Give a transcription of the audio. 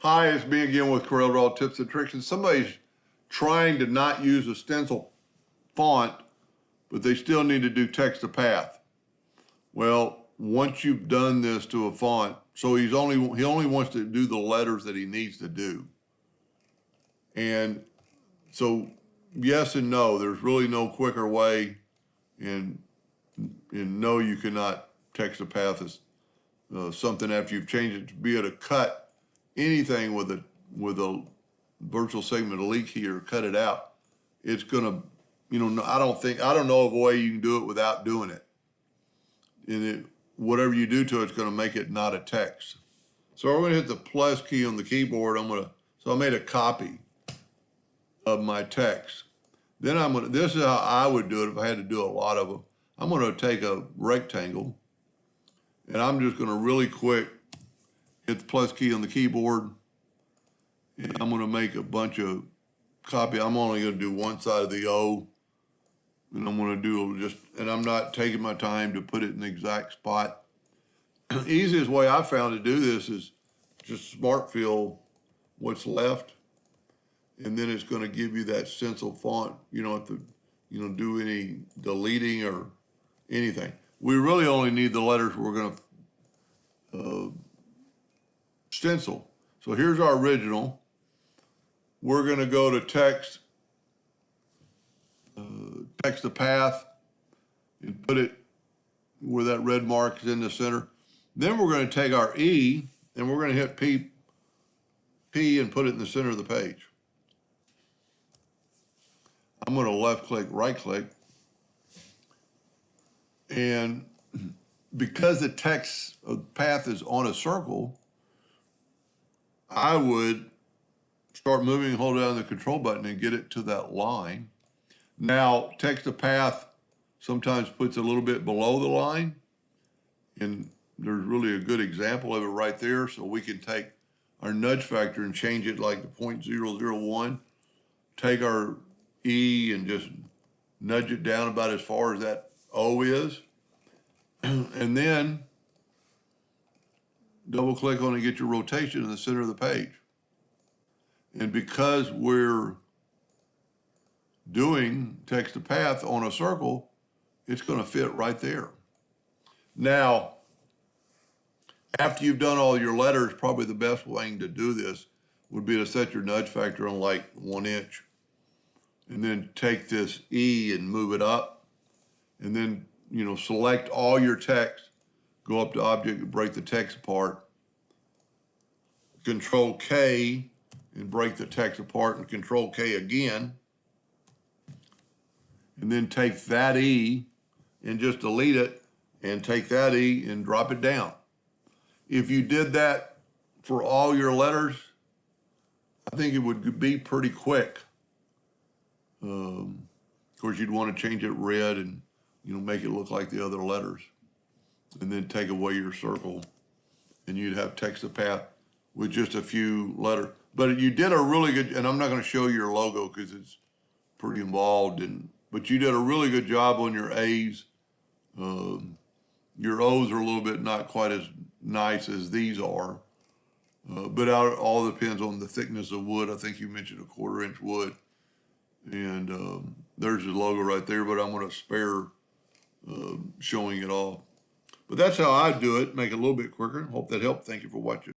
Hi, it's me again with CorelDraw Tips and Tricks, and somebody's trying to not use a stencil font, but they still need to do text to path. Well, once you've done this to a font, so he only wants to do the letters that he needs to do. And so yes and no, there's really no quicker way, and no, you cannot text to path as something after you've changed it to be able to cut anything with a virtual segment delete key or cut it out. It's gonna, I don't know of a way you can do it without doing it. And whatever you do to it, it's gonna make it not a text. So we're gonna hit the plus key on the keyboard. So I made a copy of my text. Then this is how I would do it if I had to do a lot of them. I'm gonna take a rectangle and I'm just gonna really quick hit the plus key on the keyboard, and I'm gonna make a bunch of copy. I'm only gonna do one side of the O, and I'm gonna do and I'm not taking my time to put it in the exact spot. Easiest way I found to do this is just smart fill what's left, and then it's gonna give you that stencil font. You don't have to, do any deleting or anything. We really only need the letters we're gonna stencil. So here's our original. We're going to go to text to path, and put it where that red mark is in the center. Then we're going to take our E and we're going to hit P and put it in the center of the page. I'm going to left click, right click. And because the text path is on a circle, I would start moving and hold down the control button and get it to that line. Now, text to path sometimes puts a little bit below the line, and there's really a good example of it right there. So we can take our nudge factor and change it like to 0.001, take our E and just nudge it down about as far as that O is, and then double click on it and get your rotation in the center of the page. And because we're doing text to path on a circle, it's going to fit right there. Now, after you've done all your letters, probably the best way to do this would be to set your nudge factor on like 1 inch, and then take this E and move it up, and then, select all your text, go up to object and break the text apart, Control K and break the text apart, and Control K again, and then take that E and just delete it, and take that E and drop it down. If you did that for all your letters, I think it would be pretty quick. Of course, you'd want to change it red and make it look like the other letters, and then take away your circle, and you'd have text to path with just a few letters. But you did a really good, and I'm not going to show your logo because it's pretty involved, but you did a really good job on your A's. Your O's are a little bit not quite as nice as these are, but it all depends on the thickness of wood. I think you mentioned a 1/4 inch wood, and there's the logo right there, but I'm going to spare showing it all. But that's how I do it, make it a little bit quicker. Hope that helped. Thank you for watching.